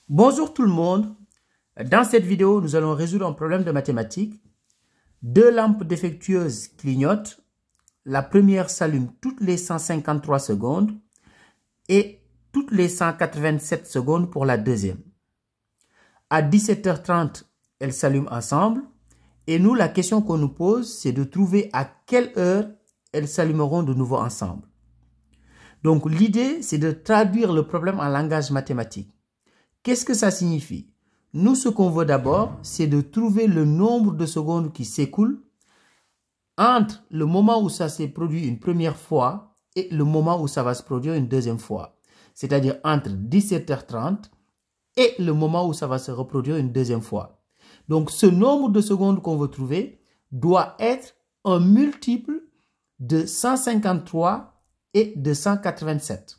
Bonjour tout le monde. Dans cette vidéo, nous allons résoudre un problème de mathématiques. Deux lampes défectueuses clignotent. La première s'allume toutes les 153 secondes et toutes les 187 secondes pour la deuxième. À 17h30, elles s'allument ensemble. Et nous, la question qu'on nous pose, c'est de trouver à quelle heure elles s'allumeront de nouveau ensemble. Donc l'idée, c'est de traduire le problème en langage mathématique. Qu'est-ce que ça signifie? Nous, ce qu'on veut d'abord, c'est de trouver le nombre de secondes qui s'écoulent entre le moment où ça s'est produit une première fois et le moment où ça va se produire une deuxième fois. C'est-à-dire entre 17h30 et le moment où ça va se reproduire une deuxième fois. Donc, ce nombre de secondes qu'on veut trouver doit être un multiple de 153 et de 187.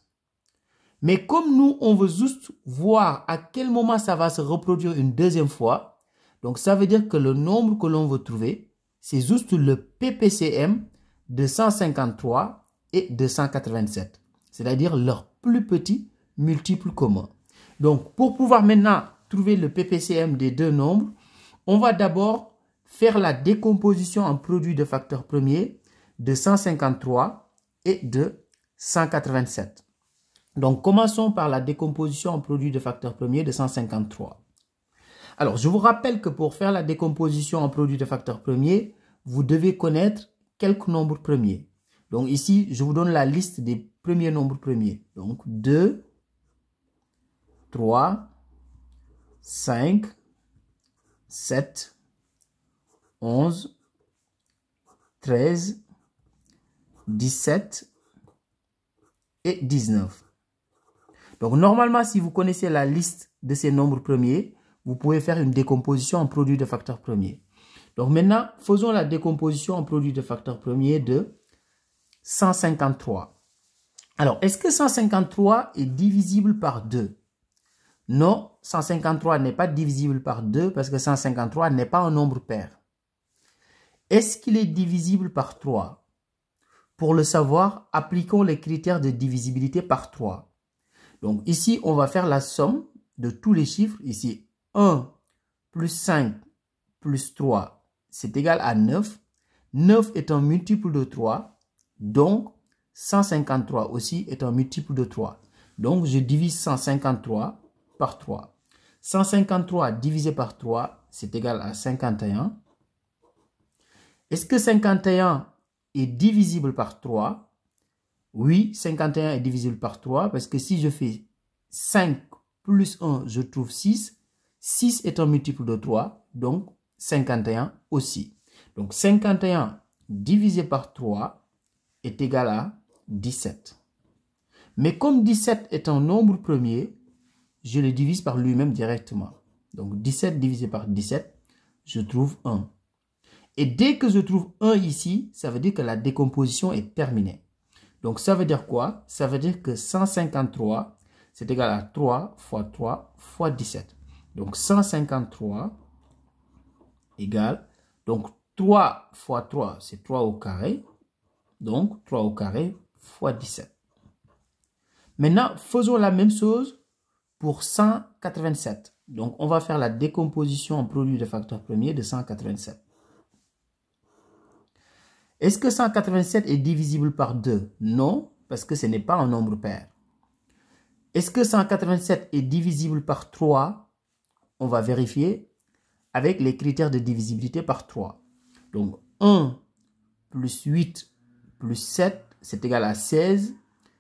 Mais comme nous, on veut juste voir à quel moment ça va se reproduire une deuxième fois, donc ça veut dire que le nombre que l'on veut trouver, c'est juste le PPCM de 153 et de 187, c'est-à-dire leur plus petit multiple commun. Donc, pour pouvoir maintenant trouver le PPCM des deux nombres, on va d'abord faire la décomposition en produit de facteurs premiers de 153 et de 187. Donc, commençons par la décomposition en produit de facteurs premiers de 153. Alors, je vous rappelle que pour faire la décomposition en produit de facteurs premiers, vous devez connaître quelques nombres premiers. Donc, ici, je vous donne la liste des premiers nombres premiers. Donc, 2, 3, 5, 7, 11, 13, 17 et 19. Donc, normalement, si vous connaissez la liste de ces nombres premiers, vous pouvez faire une décomposition en produit de facteurs premiers. Donc, maintenant, faisons la décomposition en produit de facteurs premiers de 153. Alors, est-ce que 153 est divisible par 2? Non, 153 n'est pas divisible par 2 parce que 153 n'est pas un nombre pair. Est-ce qu'il est divisible par 3? Pour le savoir, appliquons les critères de divisibilité par 3. Donc ici, on va faire la somme de tous les chiffres. Ici, 1 plus 5 plus 3, c'est égal à 9. 9 est un multiple de 3. Donc, 153 aussi est un multiple de 3. Donc, je divise 153 par 3. 153 divisé par 3, c'est égal à 51. Est-ce que 51 est divisible par 3? Oui, 51 est divisible par 3 parce que si je fais 5 plus 1, je trouve 6. 6 est un multiple de 3, donc 51 aussi. Donc 51 divisé par 3 est égal à 17. Mais comme 17 est un nombre premier, je le divise par lui-même directement. Donc 17 divisé par 17, je trouve 1. Et dès que je trouve 1 ici, ça veut dire que la décomposition est terminée. Donc, ça veut dire quoi? Ça veut dire que 153, c'est égal à 3 fois 3 fois 17. Donc, 153 égale, donc 3 fois 3, c'est 3 au carré. Donc, 3 au carré fois 17. Maintenant, faisons la même chose pour 187. Donc, on va faire la décomposition en produit de facteurs premiers de 187. Est-ce que 187 est divisible par 2? Non, parce que ce n'est pas un nombre pair. Est-ce que 187 est divisible par 3? On va vérifier avec les critères de divisibilité par 3. Donc, 1 plus 8 plus 7, c'est égal à 16.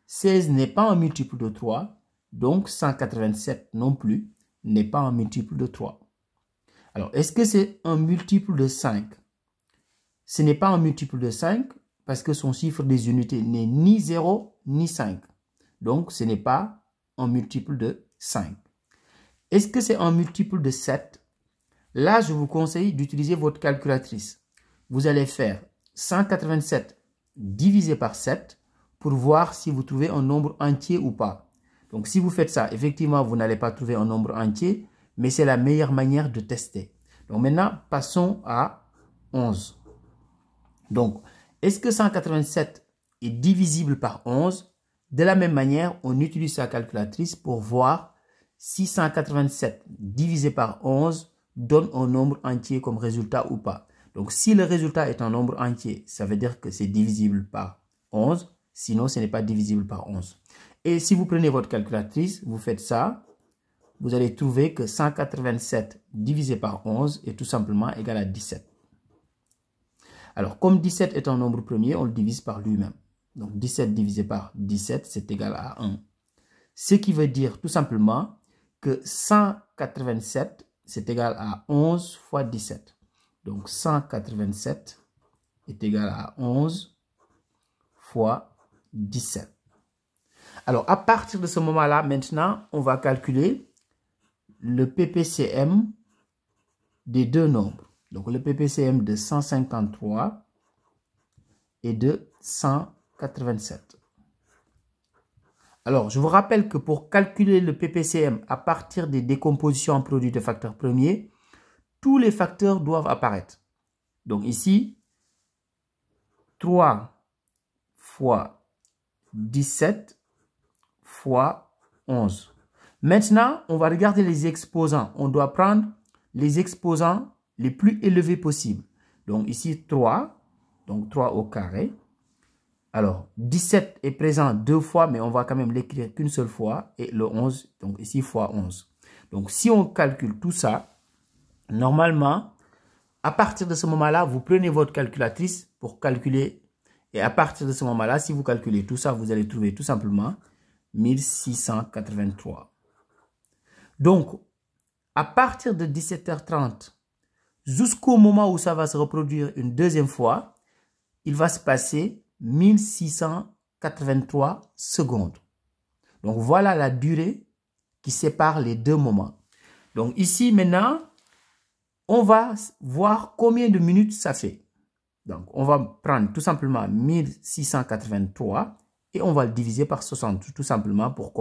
16 n'est pas un multiple de 3. Donc, 187 non plus n'est pas un multiple de 3. Alors, est-ce que c'est un multiple de 5? Ce n'est pas un multiple de 5 parce que son chiffre des unités n'est ni 0 ni 5. Donc, ce n'est pas un multiple de 5. Est-ce que c'est un multiple de 7? Là, je vous conseille d'utiliser votre calculatrice. Vous allez faire 187 divisé par 7 pour voir si vous trouvez un nombre entier ou pas. Donc, si vous faites ça, effectivement, vous n'allez pas trouver un nombre entier, mais c'est la meilleure manière de tester. Donc, maintenant, passons à 11. Donc, est-ce que 187 est divisible par 11? De la même manière, on utilise sa calculatrice pour voir 687 divisé par 11 donne un nombre entier comme résultat ou pas. Donc, si le résultat est un nombre entier, ça veut dire que c'est divisible par 11. Sinon, ce n'est pas divisible par 11. Et si vous prenez votre calculatrice, vous faites ça, vous allez trouver que 187 divisé par 11 est tout simplement égal à 17. Alors, comme 17 est un nombre premier, on le divise par lui-même. Donc, 17 divisé par 17, c'est égal à 1. Ce qui veut dire tout simplement que 187, c'est égal à 11 fois 17. Donc, 187 est égal à 11 fois 17. Alors, à partir de ce moment-là, maintenant, on va calculer le PPCM des deux nombres. Donc, le PPCM de 153 et de 187. Alors, je vous rappelle que pour calculer le PPCM à partir des décompositions en produits de facteurs premiers, tous les facteurs doivent apparaître. Donc ici, 3 fois 17 fois 11. Maintenant, on va regarder les exposants. On doit prendre les exposants les plus élevés possibles. Donc ici, 3. Donc 3 au carré. Alors, 17 est présent deux fois, mais on va quand même l'écrire qu'une seule fois. Et le 11, donc ici, fois 11. Donc, si on calcule tout ça, normalement, à partir de ce moment-là, vous prenez votre calculatrice pour calculer. Et à partir de ce moment-là, si vous calculez tout ça, vous allez trouver tout simplement 1683. Donc, à partir de 17h30, jusqu'au moment où ça va se reproduire une deuxième fois, il va se passer 1683 secondes. Donc, voilà la durée qui sépare les deux moments. Donc, ici, maintenant, on va voir combien de minutes ça fait. Donc, on va prendre tout simplement 1683 et on va le diviser par 60, tout simplement pour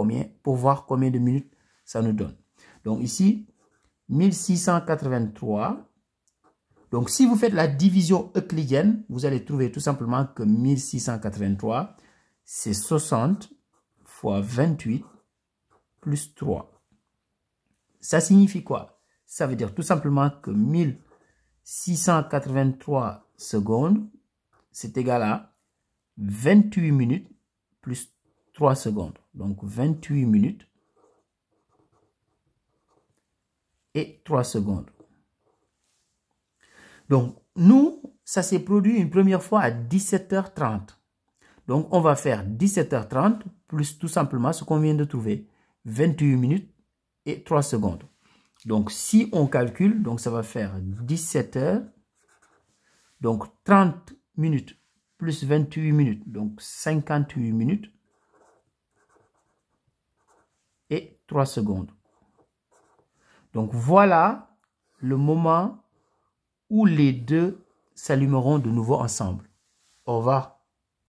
voir combien de minutes ça nous donne. Donc, ici, 1683. Donc, si vous faites la division euclidienne, vous allez trouver tout simplement que 1683, c'est 60 fois 28 plus 3. Ça signifie quoi? Ça veut dire tout simplement que 1683 secondes, c'est égal à 28 minutes plus 3 secondes. Donc, 28 minutes et 3 secondes. Donc, nous, ça s'est produit une première fois à 17h30. Donc, on va faire 17h30 plus tout simplement ce qu'on vient de trouver. 28 minutes et 3 secondes. Donc, si on calcule, donc ça va faire 17h. Donc, 30 minutes plus 28 minutes. Donc, 58 minutes et 3 secondes. Donc, voilà le moment où les deux s'allumeront de nouveau ensemble. Au revoir.